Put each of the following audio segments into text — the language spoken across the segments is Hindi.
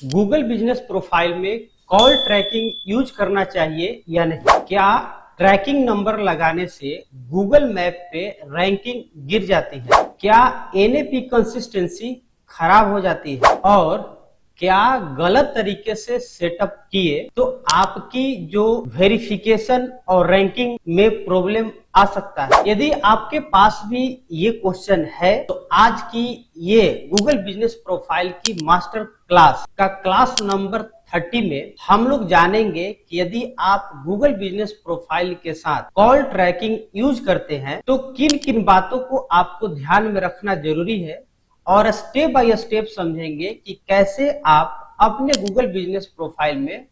गूगल बिजनेस प्रोफाइल में कॉल ट्रैकिंग यूज करना चाहिए या नहीं? क्या ट्रैकिंग नंबर लगाने से गूगल मैप पे रैंकिंग गिर जाती है? क्या एनएपी कंसिस्टेंसी खराब हो जाती है? और क्या गलत तरीके से सेटअप किए तो आपकी जो वेरिफिकेशन और रैंकिंग में प्रॉब्लम आ सकता है? यदि आपके पास भी ये क्वेश्चन है तो आज की ये गूगल बिजनेस प्रोफाइल की मास्टर क्लास का क्लास नंबर 30 में हम लोग जानेंगे कि यदि आप गूगल बिजनेस प्रोफाइल के साथ कॉल ट्रैकिंग यूज करते हैं तो किन किन बातों को आपको ध्यान में रखना जरूरी है, और स्टेप बाय स्टेप समझेंगे कि कैसे आप अपने गूगल बिजनेस प्रोफाइल में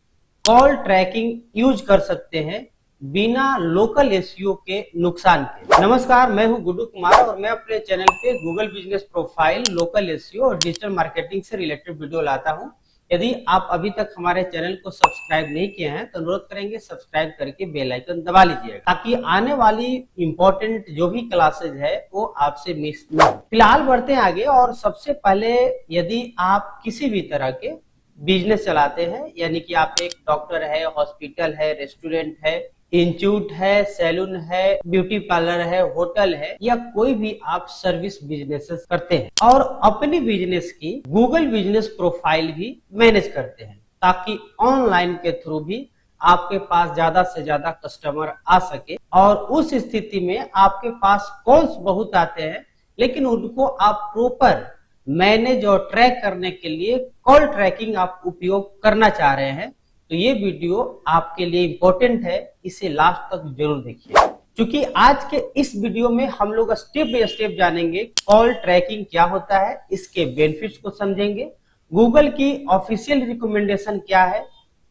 कॉल ट्रैकिंग यूज कर सकते हैं बिना लोकल एसईओ के नुकसान के। नमस्कार, मैं हूं गुड्डू कुमार और मैं अपने चैनल पे Google business profile, local SEO और डिजिटल मार्केटिंग से रिलेटेड वीडियो लाता हूं। यदि आप अभी तक हमारे चैनल को सब्सक्राइब नहीं किए हैं तो अनुरोध करेंगे सब्सक्राइब करके बेल आइकन दबा लीजिएगा ताकि आने वाली इंपॉर्टेंट जो भी क्लासेज है वो आपसे मिस न हो। फिलहाल बढ़ते हैं आगे, और सबसे पहले यदि आप किसी भी तरह के बिजनेस चलाते हैं, यानी कि आप एक डॉक्टर है, हॉस्पिटल है, रेस्टोरेंट है, इंस्टीट्यूट है, सैलून है, ब्यूटी पार्लर है, होटल है, या कोई भी आप सर्विस बिजनेस करते हैं और अपनी बिजनेस की गूगल बिजनेस प्रोफाइल भी मैनेज करते हैं ताकि ऑनलाइन के थ्रू भी आपके पास ज्यादा से ज्यादा कस्टमर आ सके, और उस स्थिति में आपके पास कॉल्स बहुत आते हैं लेकिन उनको आप प्रॉपर मैनेज और ट्रैक करने के लिए कॉल ट्रैकिंग आप उपयोग करना चाह रहे हैं तो ये वीडियो आपके लिए इंपॉर्टेंट है, इसे लास्ट तक जरूर देखिए। क्योंकि आज के इस वीडियो में हम लोग स्टेप बाय स्टेप जानेंगे कॉल ट्रैकिंग क्या होता है, इसके बेनिफिट्स को समझेंगे, गूगल की ऑफिशियल रिकमेंडेशन क्या है,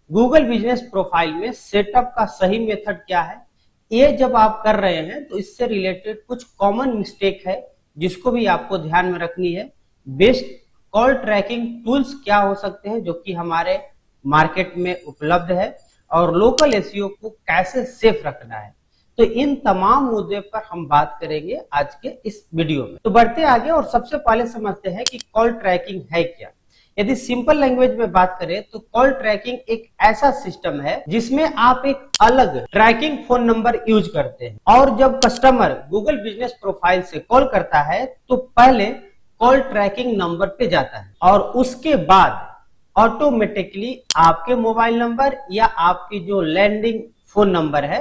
गूगल बिजनेस प्रोफाइल में सेटअप का सही मेथड क्या है। ये जब आप कर रहे हैं तो इससे रिलेटेड कुछ कॉमन मिस्टेक है जिसको भी आपको ध्यान में रखनी है। बेस्ट कॉल ट्रैकिंग टूल्स क्या हो सकते हैं जो कि हमारे मार्केट में उपलब्ध है, और लोकल एसईओ को कैसे सेफ रखना है, तो इन तमाम मुद्दे पर हम बात करेंगे आज के इस वीडियो में। तो बढ़ते आगे और सबसे पहले समझते हैं कि कॉल ट्रैकिंग है क्या। यदि सिंपल लैंग्वेज में बात करें तो कॉल ट्रैकिंग एक ऐसा सिस्टम है जिसमें आप एक अलग ट्रैकिंग फोन नंबर यूज करते हैं, और जब कस्टमर गूगल बिजनेस प्रोफाइल से कॉल करता है तो पहले कॉल ट्रैकिंग नंबर पे जाता है और उसके बाद ऑटोमेटिकली आपके मोबाइल नंबर या आपकी जो लैंडिंग फोन नंबर है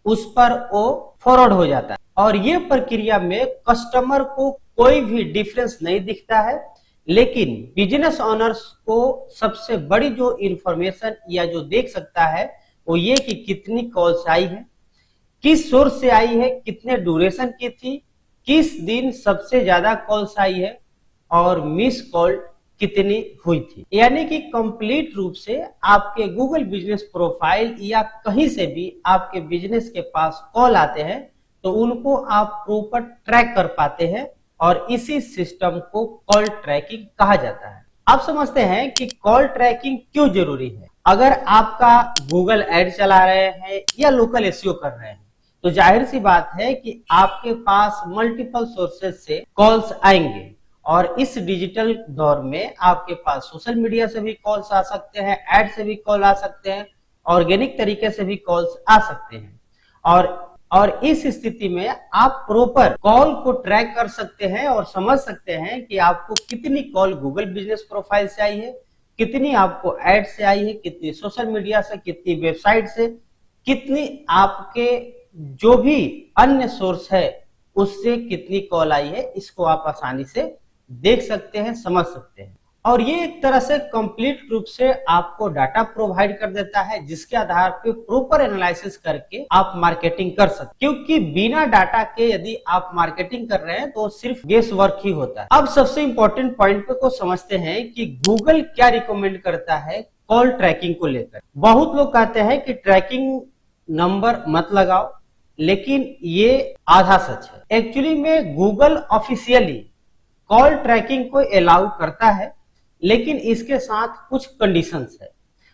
उस पर वो फॉरवर्ड हो जाता है, और ये प्रक्रिया में कस्टमर को कोई भी डिफरेंस नहीं दिखता है। लेकिन बिजनेस ओनर्स को सबसे बड़ी जो इंफॉर्मेशन या जो देख सकता है वो ये कि कितनी कॉल्स आई है, किस सोर्स से आई है, कितने ड्यूरेशन की थी, किस दिन सबसे ज्यादा कॉल्स आई है और मिस कॉल कितनी हुई थी। यानी कि कंप्लीट रूप से आपके गूगल बिजनेस प्रोफाइल या कहीं से भी आपके बिजनेस के पास कॉल आते हैं तो उनको आप प्रॉपर ट्रैक कर पाते हैं, और इसी सिस्टम को कॉल ट्रैकिंग कहा जाता है। अब समझते हैं कि कॉल ट्रैकिंग क्यों जरूरी है। अगर आपका गूगल एड चला रहे हैं या लोकल एसईओ कर रहे हैं तो जाहिर सी बात है कि आपके पास मल्टीपल सोर्सेज से कॉल्स आएंगे, और इस डिजिटल दौर में आपके पास सोशल मीडिया से भी कॉल्स आ सकते हैं, एड से भी कॉल आ सकते हैं, ऑर्गेनिक तरीके से भी कॉल्स आ सकते हैं, और इस स्थिति में आप प्रॉपर कॉल को ट्रैक कर सकते हैं और समझ सकते हैं कि आपको कितनी कॉल गूगल बिजनेस प्रोफाइल से आई है, कितनी आपको एड से आई है, कितनी सोशल मीडिया से, कितनी वेबसाइट से, कितनी आपके जो भी अन्य सोर्स है उससे कितनी कॉल आई है। इसको आप आसानी से देख सकते हैं, समझ सकते हैं, और ये एक तरह से कंप्लीट रूप से आपको डाटा प्रोवाइड कर देता है जिसके आधार पे प्रॉपर एनालिसिस करके आप मार्केटिंग कर सकते। क्योंकि बिना डाटा के यदि आप मार्केटिंग कर रहे हैं तो सिर्फ गेस वर्क ही होता है। अब सबसे इंपॉर्टेंट पॉइंट पे को समझते हैं कि गूगल क्या रिकमेंड करता है कॉल ट्रैकिंग को लेकर। बहुत लोग कहते हैं कि ट्रैकिंग नंबर मत लगाओ, लेकिन ये आधा सच है। एक्चुअली में गूगल ऑफिशियली कॉल ट्रैकिंग को अलाउ करता है, लेकिन इसके साथ कुछ कंडीशंस है।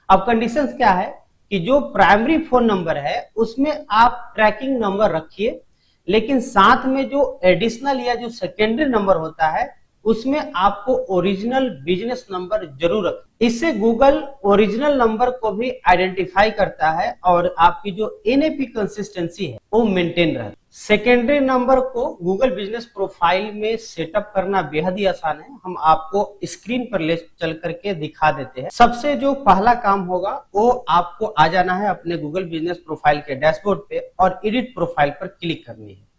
अब कंडीशंस क्या है कि जो प्राइमरी फोन नंबर है उसमें आप ट्रैकिंग नंबर रखिए, लेकिन साथ में जो एडिशनल या जो सेकेंडरी नंबर होता है उसमें आपको ओरिजिनल बिजनेस नंबर जरूर रखें। इससे गूगल ओरिजिनल नंबर को भी आइडेंटिफाई करता है और आपकी जो एनएपी कंसिस्टेंसी है वो मेंटेन रहती है। सेकेंडरी नंबर को गूगल बिजनेस प्रोफाइल में सेटअप करना बेहद ही आसान है। हम आपको स्क्रीन पर ले चल करके दिखा देते हैं। सबसे जो पहला काम होगा वो आपको आ जाना है अपने गूगल बिजनेस प्रोफाइल के डैशबोर्ड पे और एडिट प्रोफाइल पर क्लिक करनी है।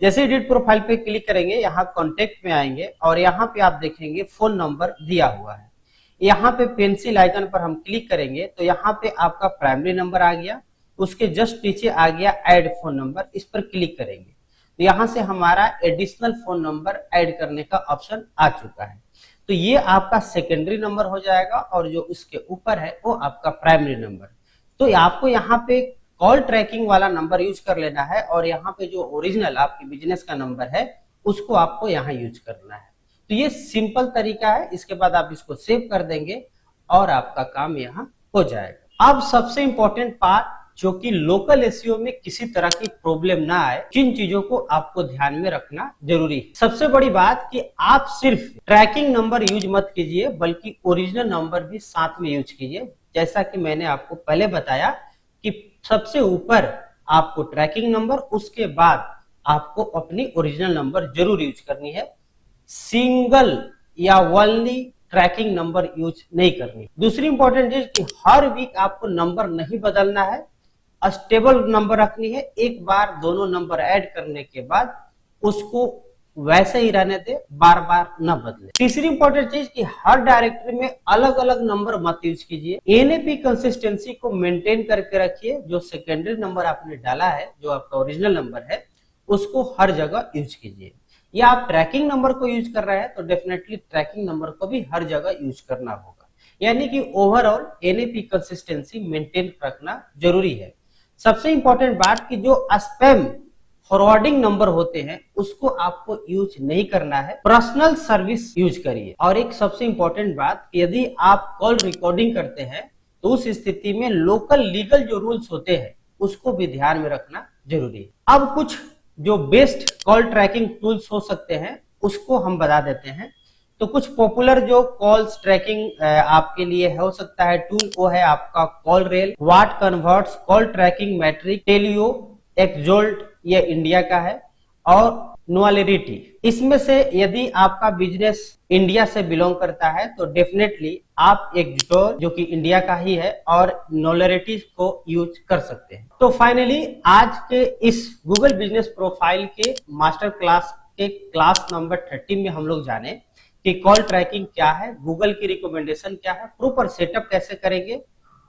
जैसे एडिट प्रोफाइल पे क्लिक करेंगे, यहाँ कॉन्टेक्ट में आएंगे और यहाँ पे आप देखेंगे फोन नंबर दिया हुआ है। यहाँ पे पेंसिल आइकन पर हम क्लिक करेंगे तो यहाँ पे आपका प्राइमरी नंबर आ गया, उसके जस्ट नीचे आ गया ऐड फोन नंबर, इस पर क्लिक करेंगे तो यहाँ से हमारा एडिशनल फोन नंबर ऐड करने का ऑप्शन आ चुका है। तो ये आपका सेकेंडरी नंबर हो जाएगा और जो उसके ऊपर है वो आपका प्राइमरी नंबर। तो आपको यहाँ पे कॉल ट्रैकिंग वाला नंबर यूज कर लेना है और यहाँ पे जो ओरिजिनल आपके बिजनेस का नंबर है उसको आपको यहाँ यूज करना है। तो ये सिंपल तरीका है। इसके बाद आप इसको सेव कर देंगे और आपका काम यहाँ हो जाएगा। अब सबसे इंपॉर्टेंट पार्ट, जो कि लोकल एसईओ में किसी तरह की प्रॉब्लम ना आए, किन चीजों को आपको ध्यान में रखना जरूरी है। सबसे बड़ी बात कि आप सिर्फ ट्रैकिंग नंबर यूज मत कीजिए बल्कि ओरिजिनल नंबर भी साथ में यूज कीजिए। जैसा कि मैंने आपको पहले बताया कि सबसे ऊपर आपको ट्रैकिंग नंबर, उसके बाद आपको अपनी ओरिजिनल नंबर जरूर यूज करनी है। सिंगल या ओनली ट्रैकिंग नंबर यूज नहीं करनी। दूसरी इंपॉर्टेंट चीज कि हर वीक आपको नंबर नहीं बदलना है, स्टेबल नंबर रखनी है। एक बार दोनों नंबर ऐड करने के बाद उसको वैसे ही रहने दे, बार बार न बदले। तीसरी इंपॉर्टेंट चीज कि हर डायरेक्टरी में अलग अलग नंबर मत यूज कीजिए। एनएपी कंसिस्टेंसी को मेंटेन करके रखिए। जो सेकेंडरी नंबर आपने डाला है, जो आपका ओरिजिनल नंबर है, उसको हर जगह यूज कीजिए। या आप ट्रैकिंग नंबर को यूज कर रहे हैं तो डेफिनेटली ट्रैकिंग नंबर को भी हर जगह यूज करना होगा। यानी कि ओवरऑल एनएपी कंसिस्टेंसी मेंटेन रखना जरूरी है। सबसे इंपॉर्टेंट बात कि जो स्पैम फॉरवर्डिंग नंबर होते हैं उसको आपको यूज नहीं करना है, पर्सनल सर्विस यूज करिए। और एक सबसे इंपॉर्टेंट बात, यदि आप कॉल रिकॉर्डिंग करते हैं तो उस स्थिति में लोकल लीगल जो रूल्स होते हैं उसको भी ध्यान में रखना जरूरी है। अब कुछ जो बेस्ट कॉल ट्रैकिंग टूल्स हो सकते हैं उसको हम बता देते हैं। तो कुछ पॉपुलर जो कॉल्स ट्रैकिंग आपके लिए हो सकता है टूल, वो है आपका call rail, what converts, call tracking metric, टेलियो, एक्सोल्ट, ये इंडिया का है, और नोअलिटी। इसमें से यदि आपका बिजनेस इंडिया से बिलोंग करता है तो डेफिनेटली आप एक्सोल्ट जो कि इंडिया का ही है और नोअलिटी को यूज कर सकते हैं। तो फाइनली आज के इस गूगल बिजनेस प्रोफाइल के मास्टर क्लास के क्लास नंबर 30 में हम लोग जाने कि कॉल ट्रैकिंग क्या है, गूगल की रिकमेंडेशन क्या है, प्रॉपर सेटअप कैसे करेंगे,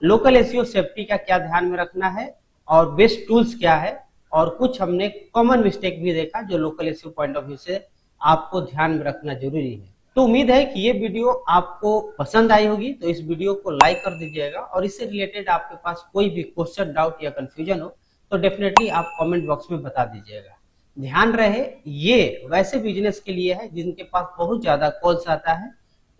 लोकल एसईओ सेफ्टी का क्या ध्यान में रखना है और बेस्ट टूल्स क्या है, और कुछ हमने कॉमन मिस्टेक भी देखा जो local SEO point of view से आपको ध्यान में रखना जरूरी है। तो उम्मीद है कि ये वीडियो आपको पसंद आई होगी। तो इस वीडियो को लाइक कर दीजिएगा और इससे रिलेटेड आपके पास कोई भी क्वेश्चन, डाउट या कंफ्यूजन हो तो डेफिनेटली आप कमेंट बॉक्स में बता दीजिएगा। ध्यान रहे ये वैसे बिजनेस के लिए है जिनके पास बहुत ज्यादा कॉल्स आता है,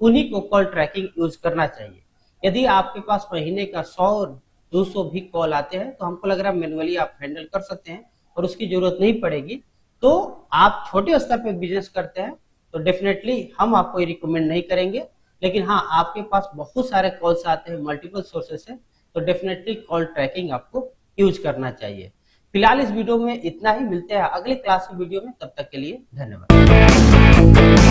उन्हीं को कॉल ट्रैकिंग यूज करना चाहिए। यदि आपके पास महीने का 100-200 भी कॉल आते हैं तो हमको लग रहा है मैनुअली आप हैंडल कर सकते हैं और उसकी जरूरत नहीं पड़ेगी। तो आप छोटे स्तर पे बिजनेस करते हैं तो डेफिनेटली हम आपको ये रिकमेंड नहीं करेंगे। लेकिन हाँ, आपके पास बहुत सारे कॉल्स आते हैं मल्टीपल सोर्सेस से तो डेफिनेटली कॉल ट्रैकिंग आपको यूज करना चाहिए। फिलहाल इस वीडियो में इतना ही, मिलते हैं अगले क्लास की वीडियो में। तब तक के लिए धन्यवाद।